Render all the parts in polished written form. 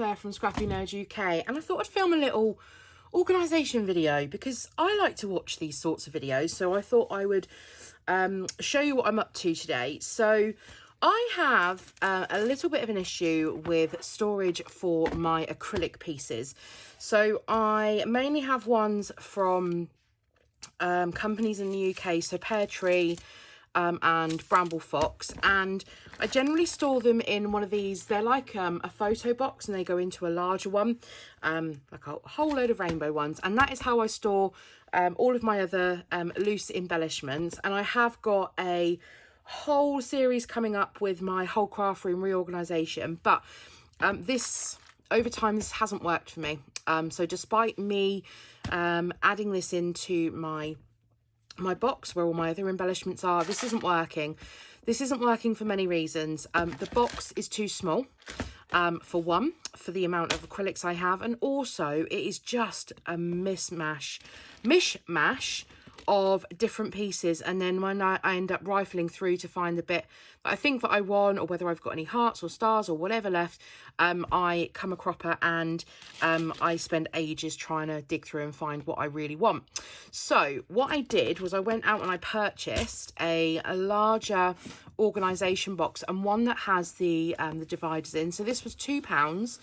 Claire from ScrappyNerdUK, and I thought I'd film a little organisation video because I like to watch these sorts of videos, so I thought I would show you what I'm up to today. So I have a little bit of an issue with storage for my acrylic pieces. So I mainly have ones from companies in the UK, so Pear Tree and Bramble Fox, and I generally store them in one of these. They're like a photo box, and they go into a larger one, like a whole load of rainbow ones, and that is how I store all of my other loose embellishments. And I have got a whole series coming up with my whole craft room reorganisation, but this over time this hasn't worked for me. So despite me adding this into my box where all my other embellishments are, this isn't working. This isn't working for many reasons. The box is too small, for one, for the amount of acrylics I have, and also it is just a mishmash of different pieces. And then when I end up rifling through to find the bit that I think that I want, or whether I've got any hearts or stars or whatever left, I come a cropper, and I spend ages trying to dig through and find what I really want. So what I did was I went out and I purchased a larger organisation box, and one that has the dividers in. So this was £2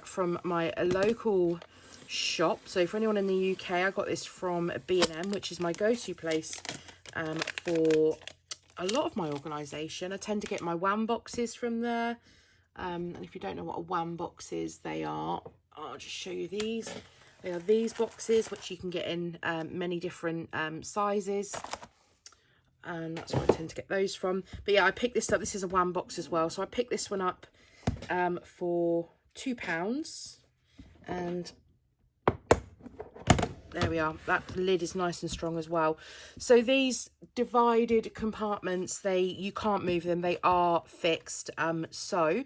from my local shop. So for anyone in the UK, I got this from B&M, which is my go-to place for a lot of my organisation. I tend to get my WAM boxes from there, and if you don't know what a WAM box is, they are, I'll just show you these. They are these boxes, which you can get in many different sizes, and that's where I tend to get those from. But yeah, I picked this up. This is a WAM box as well, so I picked this one up for £2, and there we are. That lid is nice and strong as well. So these divided compartments, you can't move them. They are fixed. So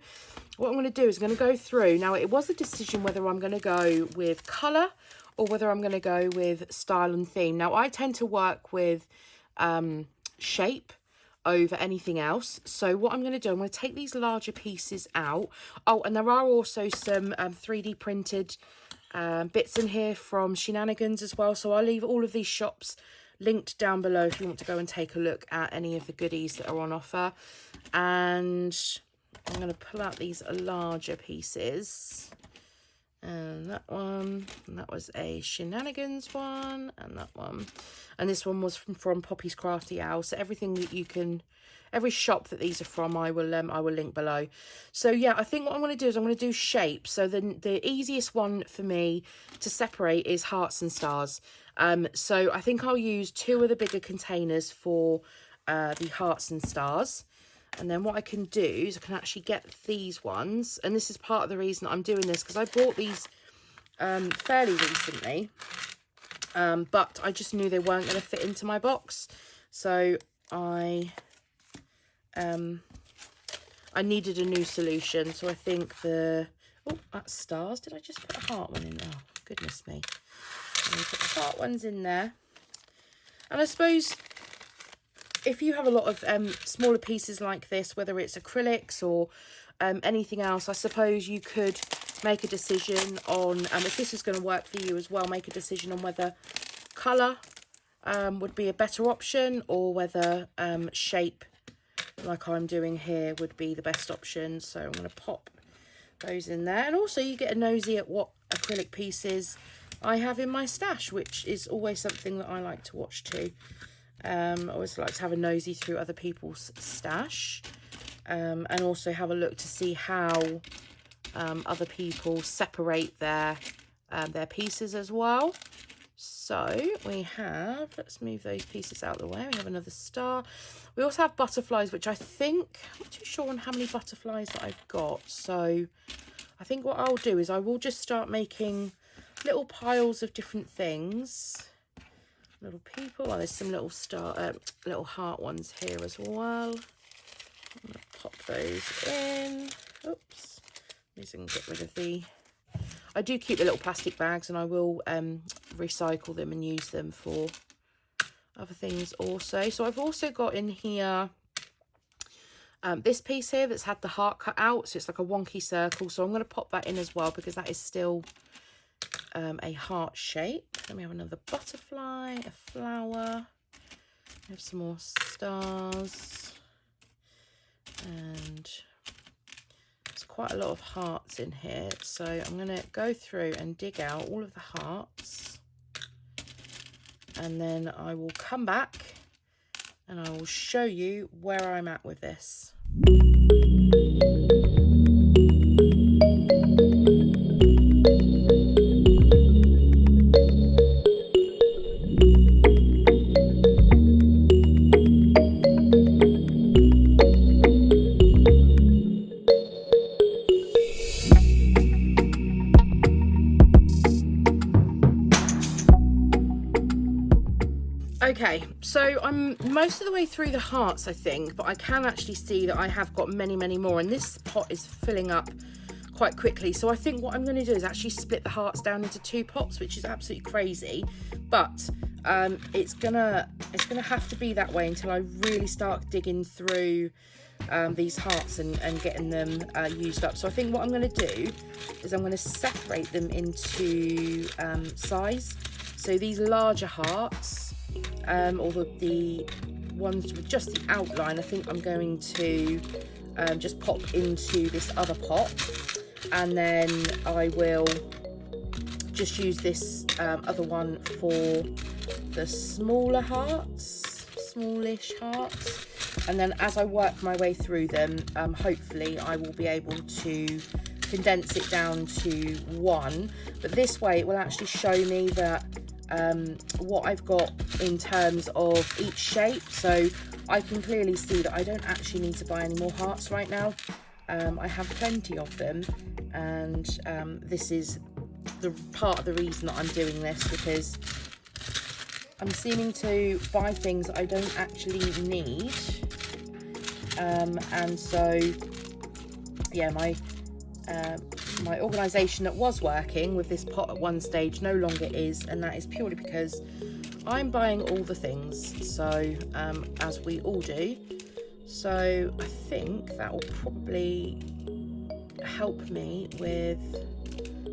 what I'm going to do is I'm going to go through. Now, it was a decision whether I'm going to go with colour or whether I'm going to go with style and theme. Now, I tend to work with shape over anything else. So what I'm going to do, I'm going to take these larger pieces out. Oh, and there are also some 3D printed bits in here from Shenanigans as well, so I'll leave all of these shops linked down below if you want to go and take a look at any of the goodies that are on offer. And I'm going to pull out these larger pieces, and that one, and that was a Shenanigans one, and that one, and this one was from Poppy's Crafty Owl. So everything that you can, every shop that these are from, I will link below. So yeah, I think what I'm going to do is I'm going to do shape. So the easiest one for me to separate is hearts and stars. So I think I'll use 2 of the bigger containers for the hearts and stars. And then what I can do is I can actually get these ones, and this is part of the reason I'm doing this, because I bought these fairly recently, but I just knew they weren't going to fit into my box. So I needed a new solution. So I think oh, that's stars. Did I just put a heart one in there? Oh, goodness me. I'm going to put the heart ones in there. And I suppose if you have a lot of smaller pieces like this, whether it's acrylics or anything else, I suppose you could make a decision on, if this is going to work for you as well, make a decision on whether colour would be a better option, or whether shape, like I'm doing here, would be the best option. So I'm going to pop those in there. And also you get a nosy at what acrylic pieces I have in my stash, which is always something that I like to watch too. I always like to have a nosy through other people's stash, and also have a look to see how other people separate their pieces as well. So we have, let's move those pieces out of the way. We have another star. We also have butterflies, which I think, I'm not too sure on how many butterflies that I've got. So I think what I'll do is I will just start making little piles of different things. Little people. Well, there's some little little heart ones here as well. I'm going to pop those in. Oops. I'm just going to get rid of the... I do keep the little plastic bags, and I will recycle them and use them for other things also. So I've also got in here this piece here that's had the heart cut out, so it's like a wonky circle, so I'm going to pop that in as well because that is still a heart shape. Then we have another butterfly, a flower, we have some more stars, and there's quite a lot of hearts in here, so I'm going to go through and dig out all of the hearts, and then I will come back and I will show you where I'm at with this. Okay, so I'm most of the way through the hearts, I think, but I can actually see that I have got many, many more, and this pot is filling up quite quickly. So I think what I'm going to do is actually split the hearts down into 2 pots, which is absolutely crazy, but it's gonna have to be that way until I really start digging through these hearts and getting them used up. So I think what I'm going to do is I'm going to separate them into size. So these larger hearts, or the ones with just the outline, I think I'm going to just pop into this other pot, and then I will just use this other one for the smaller hearts, smallish hearts, and then as I work my way through them, hopefully I will be able to condense it down to one. But this way it will actually show me that what I've got in terms of each shape, so I can clearly see that I don't actually need to buy any more hearts right now. I have plenty of them, and this is the part of the reason that I'm doing this, because I'm seeming to buy things that I don't actually need, and so yeah, my organisation that was working with this pot at one stage no longer is, and that is purely because I'm buying all the things, so as we all do. So I think that will probably help me with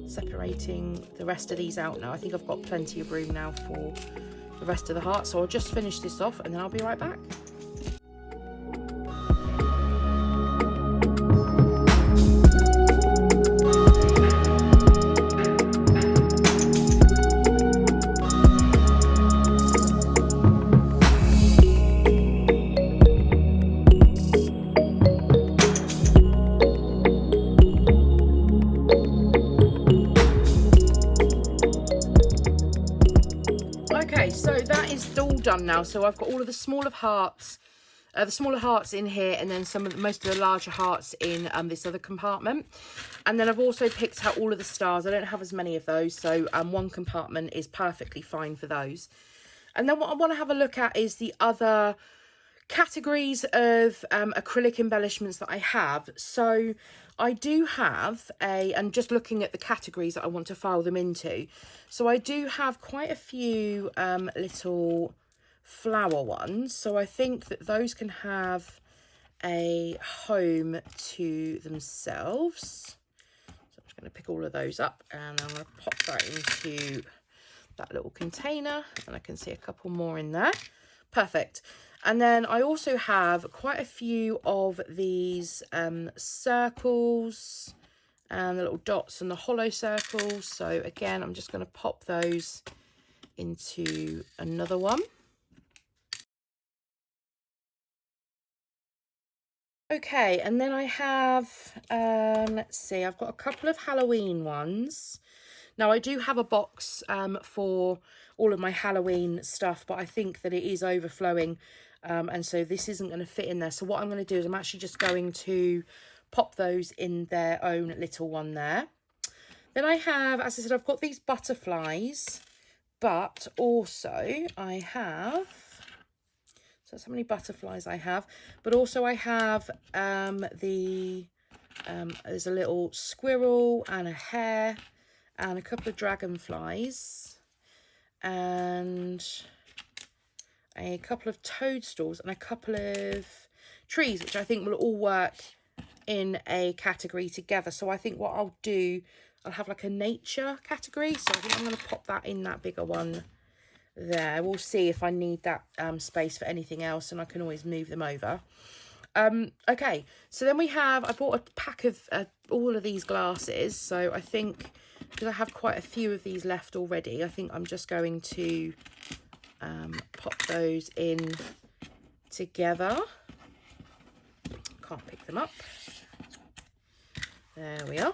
separating the rest of these out now. I think I've got plenty of room now for the rest of the heart, so I'll just finish this off and then I'll be right back. Okay, so that is all done now. So I've got all of the smaller hearts in here, and then most of the larger hearts in this other compartment. And then I've also picked out all of the stars. I don't have as many of those, so one compartment is perfectly fine for those. And then what I want to have a look at is the other categories of acrylic embellishments that I have. So I do have and just looking at the categories that I want to file them into, so I do have quite a few little flower ones, so I think that those can have a home to themselves. So I'm just going to pick all of those up and I'm going to pop that into that little container, and I can see a couple more in there. Perfect. And then I also have quite a few of these circles and the little dots and the hollow circles. So again, I'm just going to pop those into another one. Okay, and then I have, let's see, I've got a couple of Halloween ones. Now I do have a box for all of my Halloween stuff, but I think that it is overflowing, and so this isn't going to fit in there. So what I'm going to do is I'm actually just going to pop those in their own little one there. Then I have, as I said, I've got these butterflies, but also I have, so that's how many butterflies I have, but also I have there's a little squirrel and a hare and a couple of dragonflies and a couple of toadstools and a couple of trees, which I think will all work in a category together. So I think what I'll do, I'll have like a nature category. So I think I'm going to pop that in that bigger one there. We'll see if I need that space for anything else, and I can always move them over. Okay, so then we have, I bought a pack of all of these glasses. So I think, because I have quite a few of these left already, I think I'm just going to pop those in together. Can't pick them up. There we are.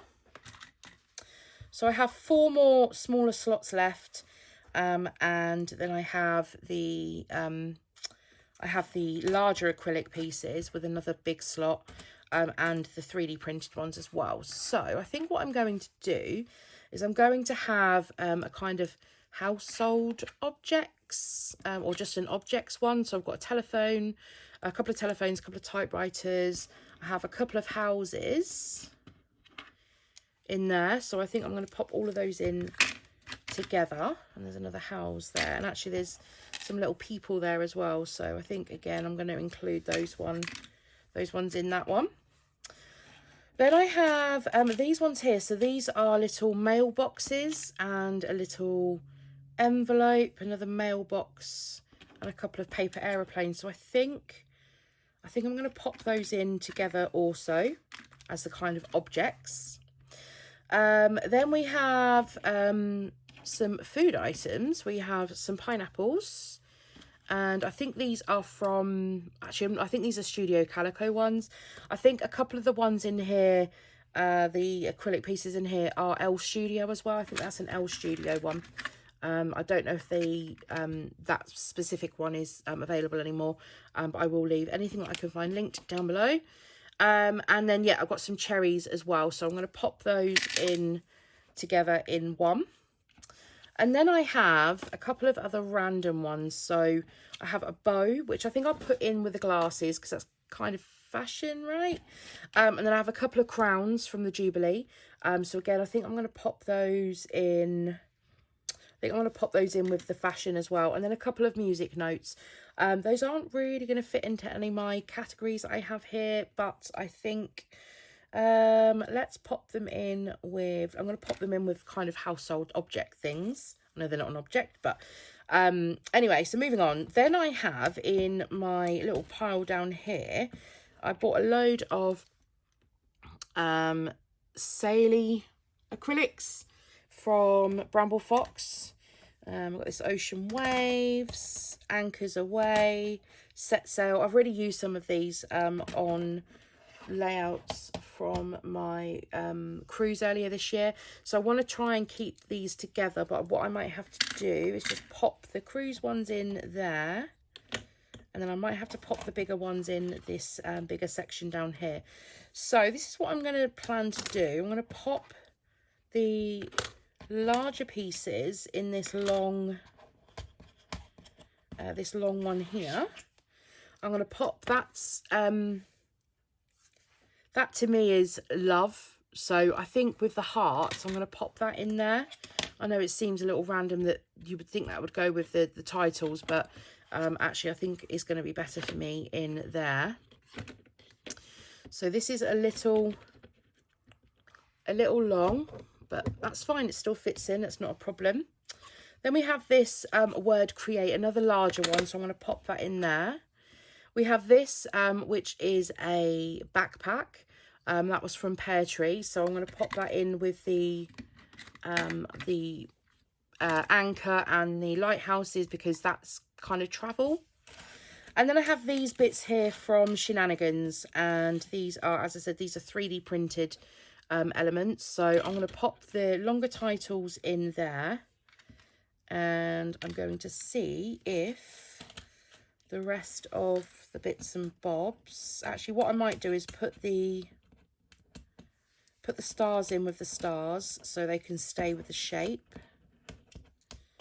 So I have 4 more smaller slots left, and then I have the larger acrylic pieces with another big slot, and the 3D printed ones as well. So I think what I'm going to do is I'm going to have a kind of household objects, or just an objects one. So I've got a telephone, a couple of telephones, a couple of typewriters. I have a couple of houses in there. So I think I'm going to pop all of those in together. And there's another house there. And actually there's some little people there as well. So I think, again, I'm going to include those ones in that one. Then I have these ones here. So these are little mailboxes and a little envelope, another mailbox, and a couple of paper aeroplanes. So I think I'm going to pop those in together also as the kind of objects. Then we have some food items. We have some pineapples, and I think these are from, actually, I think these are Studio Calico ones. I think a couple of the ones in here, the acrylic pieces in here, are L Studio as well. I think that's an L Studio one. I don't know if that specific one is available anymore, but I will leave anything that I can find linked down below. And then, yeah, I've got some cherries as well. So I'm going to pop those in together in one. And then I have a couple of other random ones. So I have a bow, which I think I'll put in with the glasses because that's kind of fashion, right? And then I have a couple of crowns from the Jubilee. So again, I think I'm going to pop those in. I think I'm going to pop those in with the fashion as well. And then a couple of music notes. Those aren't really going to fit into any of my categories I have here, but I think let's pop them in with, I'm going to pop them in with kind of household object things. I know they're not an object, but anyway, so moving on. Then I have in my little pile down here, I bought a load of Saily acrylics from Bramble Fox. I've got this Ocean Waves, Anchors Away, Set Sail. I've already used some of these on layouts from my cruise earlier this year. So I want to try and keep these together, but what I might have to do is just pop the cruise ones in there. And then I might have to pop the bigger ones in this bigger section down here. So this is what I'm going to plan to do. I'm going to pop the larger pieces in this long one here. I'm going to pop that to me is love. So I think with the hearts, I'm going to pop that in there. I know it seems a little random that you would think that would go with the titles, but actually I think it's going to be better for me in there. So this is a little long, but that's fine. It still fits in. It's not a problem. Then we have this word create, another larger one. So I'm going to pop that in there. We have this, which is a backpack. That was from Pear Tree. So I'm going to pop that in with the anchor and the lighthouses because that's kind of travel. And then I have these bits here from Shenanigans. And these are, as I said, these are 3D printed elements. So I'm going to pop the longer titles in there, and I'm going to see if the rest of the bits and bobs, actually what I might do is put the stars in with the stars so they can stay with the shape.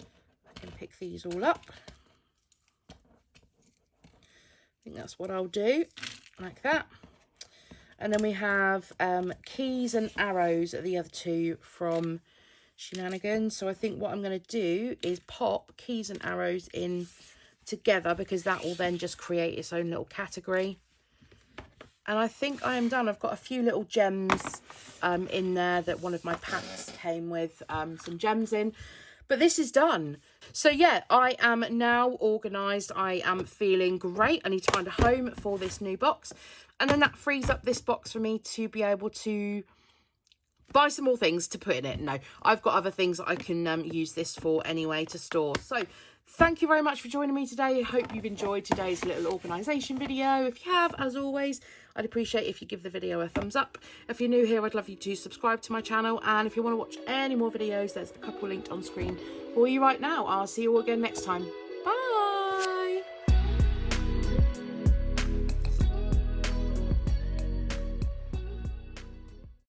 I can pick these all up. I think that's what I'll do, like that. And then we have keys and arrows are the other two from Shenanigans. So I think what I'm going to do is pop keys and arrows in together because that will then just create its own little category. And I think I am done. I've got a few little gems in there that one of my packs came with some gems in. But this is done. So yeah, I am now organised. I am feeling great. I need to find a home for this new box. And then that frees up this box for me to be able to buy some more things to put in it. No, I've got other things that I can use this for anyway to store. So thank you very much for joining me today. I hope you've enjoyed today's little organisation video. If you have, as always, I'd appreciate if you give the video a thumbs up. If you're new here, I'd love you to subscribe to my channel. And if you want to watch any more videos, there's a couple linked on screen for you right now. I'll see you all again next time.